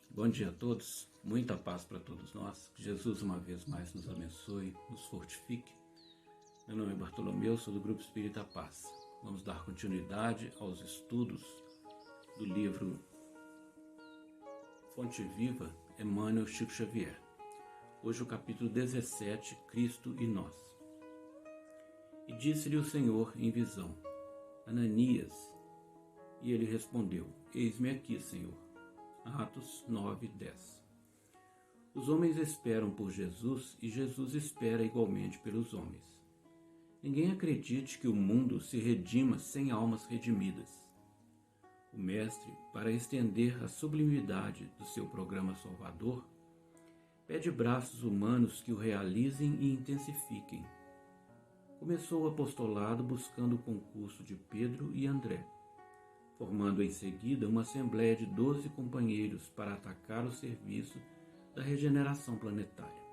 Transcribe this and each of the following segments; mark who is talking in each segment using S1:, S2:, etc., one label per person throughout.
S1: Bom dia a todos, muita paz para todos nós, que Jesus uma vez mais nos abençoe, nos fortifique. Meu nome é Bartolomeu, sou do Grupo Espírita Paz. Vamos dar continuidade aos estudos do livro Fonte Viva, Emmanuel Chico Xavier. Hoje o capítulo 17, Cristo e Nós. E disse-lhe o Senhor em visão: Ananias. E ele respondeu: Eis-me aqui, Senhor. Atos 9, 10. Os homens esperam por Jesus e Jesus espera igualmente pelos homens. Ninguém acredite que o mundo se redima sem almas redimidas. O Mestre, para estender a sublimidade do seu programa salvador, pede braços humanos que o realizem e intensifiquem. Começou o apostolado buscando o concurso de Pedro e André, formando em seguida uma assembleia de 12 companheiros para atacar o serviço da regeneração planetária.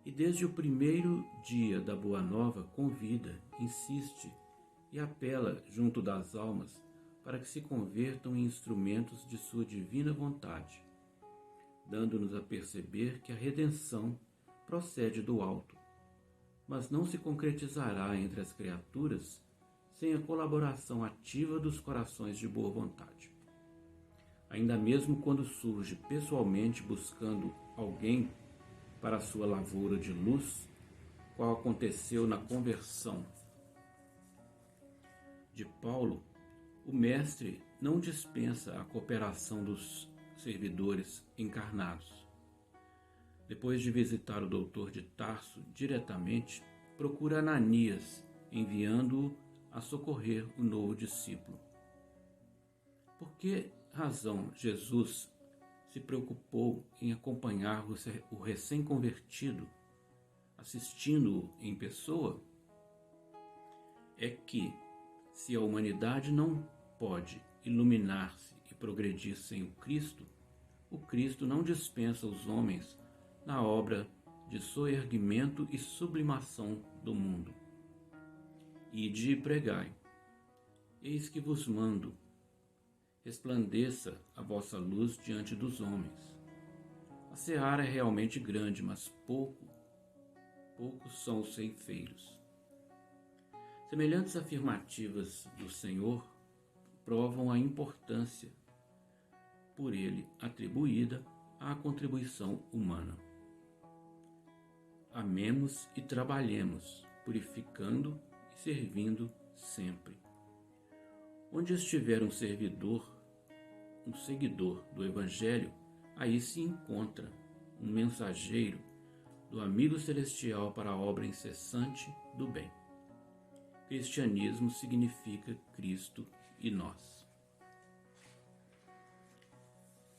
S1: E desde o primeiro dia da Boa Nova convida, insiste e apela junto das almas para que se convertam em instrumentos de sua divina vontade, dando-nos a perceber que a redenção procede do alto, mas não se concretizará entre as criaturas sem a colaboração ativa dos corações de boa vontade. Ainda mesmo quando surge pessoalmente buscando alguém para a sua lavoura de luz, qual aconteceu na conversão de Paulo, o Mestre não dispensa a cooperação dos servidores encarnados. Depois de visitar o doutor de Tarso diretamente, procura Ananias, enviando-o a socorrer o novo discípulo. Por que razão Jesus se preocupou em acompanhar o recém-convertido, assistindo-o em pessoa? É que, se a humanidade não pode iluminar-se e progredir sem o Cristo não dispensa os homens na obra de soerguimento e sublimação do mundo. Ide e pregai. Eis que vos mando, resplandeça a vossa luz diante dos homens. A seara é realmente grande, mas poucos são os ceifeiros. Semelhantes afirmativas do Senhor provam a importância por ele atribuída à contribuição humana. Amemos e trabalhemos, purificando e servindo sempre. Onde estiver um seguidor do Evangelho, aí se encontra um mensageiro do amigo celestial para a obra incessante do bem. Cristianismo significa Cristo e nós.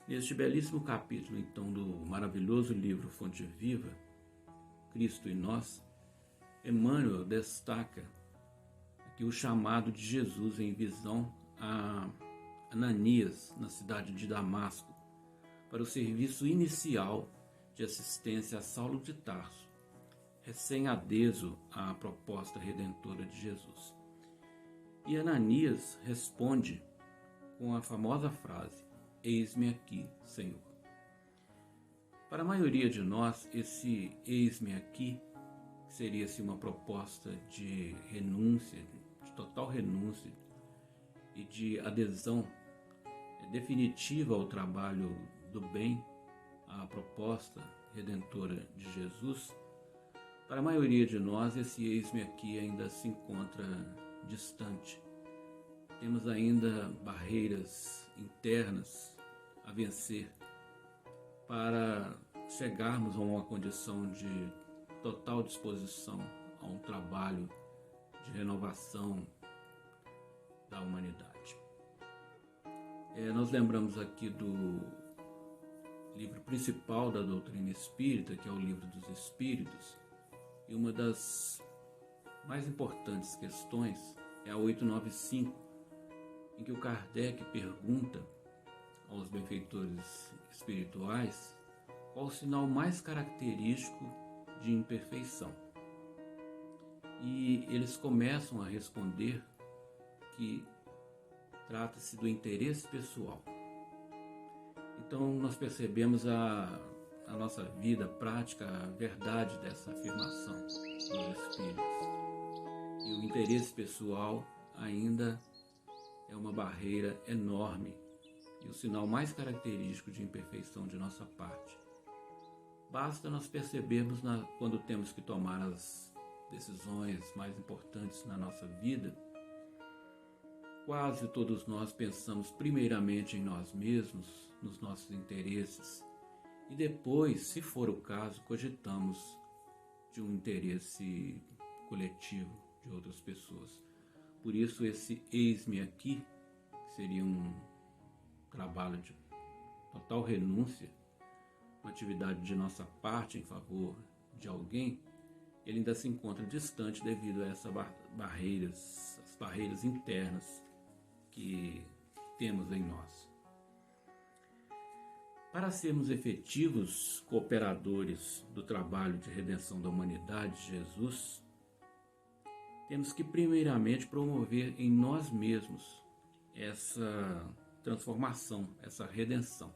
S1: Neste belíssimo capítulo, então, do maravilhoso livro Fonte Viva, Cristo e Nós, Emmanuel destaca aqui o chamado de Jesus em visão a Ananias, na cidade de Damasco, para o serviço inicial de assistência a Saulo de Tarso, recém-adeso à proposta redentora de Jesus. E Ananias responde com a famosa frase: Eis-me aqui, Senhor. Para a maioria de nós, esse eis-me aqui seria-se uma proposta de renúncia, de total renúncia e de adesão definitiva ao trabalho do bem, à proposta redentora de Jesus. Para a maioria de nós, esse eis-me aqui ainda se encontra distante. Temos ainda barreiras internas a vencer para chegarmos a uma condição de total disposição a um trabalho de renovação da humanidade. Nós lembramos aqui do livro principal da doutrina espírita, que é o Livro dos Espíritos, e uma das mais importantes questões é a 895, em que o Kardec pergunta aos benfeitores espirituais qual o sinal mais característico de imperfeição. E eles começam a responder que trata-se do interesse pessoal. Então nós percebemos a nossa vida prática, a verdade dessa afirmação dos Espíritos. E o interesse pessoal ainda é uma barreira enorme e o sinal mais característico de imperfeição de nossa parte. Basta nós percebermos quando temos que tomar as decisões mais importantes na nossa vida, quase todos nós pensamos primeiramente em nós mesmos, nos nossos interesses, e depois, se for o caso, cogitamos de um interesse coletivo de outras pessoas. Por isso esse eis-me aqui, que seria um trabalho de total renúncia, uma atividade de nossa parte em favor de alguém, ele ainda se encontra distante devido a essas barreiras, as barreiras internas que temos em nós. Para sermos efetivos cooperadores do trabalho de redenção da humanidade de Jesus, temos que primeiramente promover em nós mesmos essa transformação, essa redenção.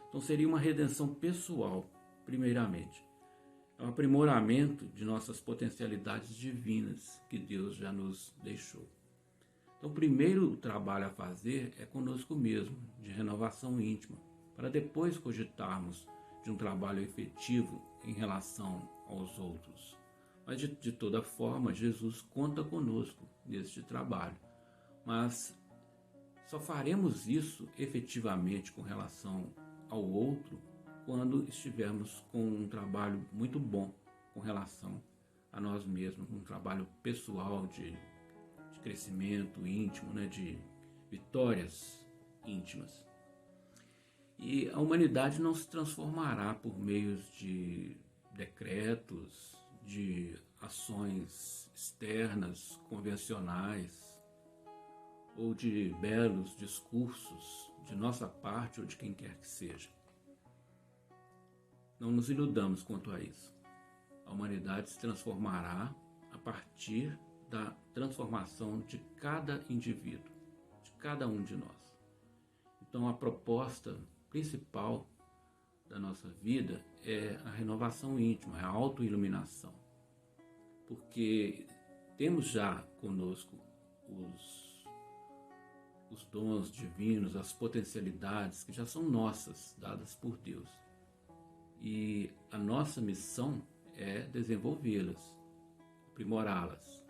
S1: Então seria uma redenção pessoal, primeiramente. É um aprimoramento de nossas potencialidades divinas que Deus já nos deixou. Então o primeiro trabalho a fazer é conosco mesmo, de renovação íntima, para depois cogitarmos de um trabalho efetivo em relação aos outros. Mas de toda forma, Jesus conta conosco neste trabalho. Mas só faremos isso efetivamente com relação ao outro quando estivermos com um trabalho muito bom com relação a nós mesmos, um trabalho pessoal de crescimento íntimo, de vitórias íntimas. E a humanidade não se transformará por meios de decretos, de ações externas, convencionais, ou de belos discursos de nossa parte ou de quem quer que seja. Não nos iludamos quanto a isso. A humanidade se transformará a partir da transformação de cada indivíduo, de cada um de nós. Então a proposta principal da nossa vida é a renovação íntima, é a autoiluminação. Porque temos já conosco os dons divinos, as potencialidades que já são nossas, dadas por Deus. E a nossa missão é desenvolvê-las, aprimorá-las.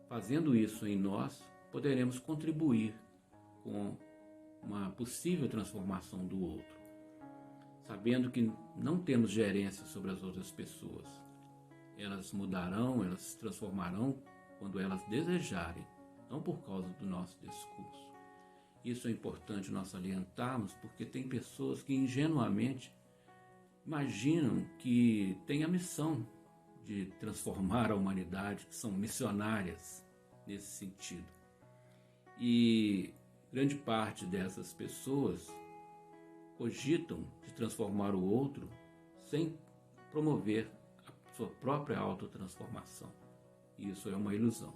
S1: Fazendo isso em nós, poderemos contribuir com uma possível transformação do outro, sabendo que não temos gerência sobre as outras pessoas. Elas mudarão, elas se transformarão quando elas desejarem, não por causa do nosso discurso. Isso é importante nós salientarmos, porque tem pessoas que ingenuamente imaginam que têm a missão de transformar a humanidade, que são missionárias nesse sentido. E grande parte dessas pessoas cogitam de transformar o outro sem promover a sua própria autotransformação. E isso é uma ilusão.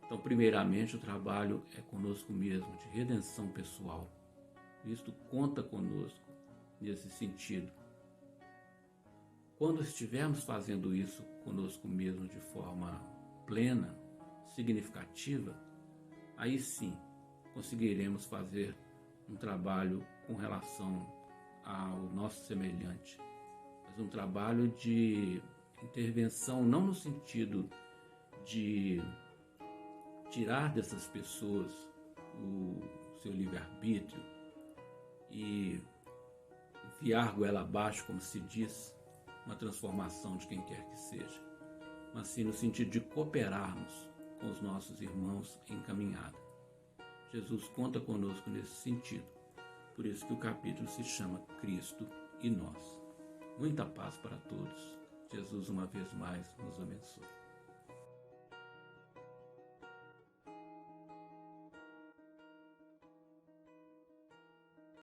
S1: Então, primeiramente, o trabalho é conosco mesmo, de redenção pessoal. Cristo conta conosco nesse sentido. Quando estivermos fazendo isso conosco mesmo de forma plena, significativa, aí sim conseguiremos fazer um trabalho com relação ao nosso semelhante, mas um trabalho de intervenção não no sentido de tirar dessas pessoas o seu livre-arbítrio e enfiar goela abaixo, como se diz, uma transformação de quem quer que seja, mas sim no sentido de cooperarmos com os nossos irmãos em caminhada. Jesus conta conosco nesse sentido, por isso que o capítulo se chama Cristo e Nós. Muita paz para todos. Jesus, uma vez mais, nos abençoe.